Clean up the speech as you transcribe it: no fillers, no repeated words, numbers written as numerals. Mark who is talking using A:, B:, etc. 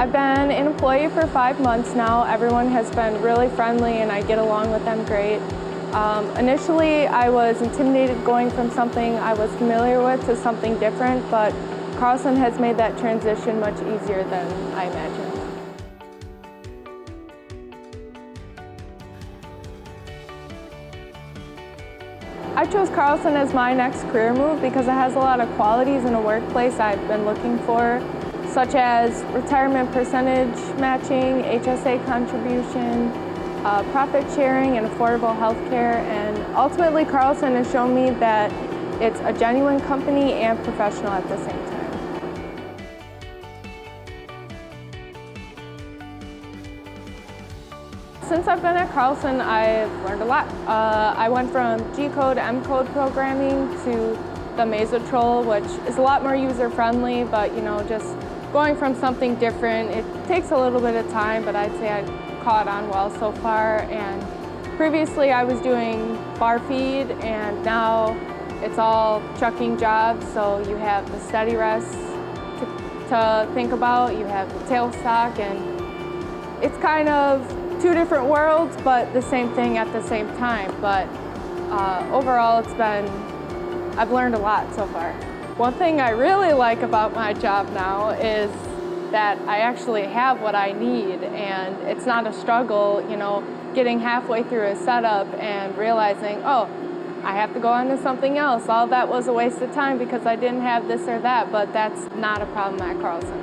A: I've been an employee for 5 months now. Everyone has been really friendly and I get along with them great. Initially, I was intimidated going from something I was familiar with to something different, but Carlson has made that transition much easier than I imagined. I chose Carlson as my next career move because it has a lot of qualities in a workplace I've been looking for, such as retirement percentage matching, HSA contribution, profit sharing, and affordable health care. And ultimately, Carlson has shown me that it's a genuine company and professional at the same time. Since I've been at Carlson, I've learned a lot. I went from G-code, M-code programming to the Mesotrol, which is a lot more user-friendly, but just going from something different, it takes a little bit of time, but I'd say I caught on well so far. And previously I was doing bar feed, and now it's all trucking jobs, so you have the steady rest to think about, you have the tailstock, and it's kind of two different worlds, but the same thing at the same time. But overall, I've learned a lot so far. One thing I really like about my job now is that I actually have what I need, and it's not a struggle, getting halfway through a setup and realizing, oh, I have to go on to something else. All that was a waste of time because I didn't have this or that, but that's not a problem at Carlson.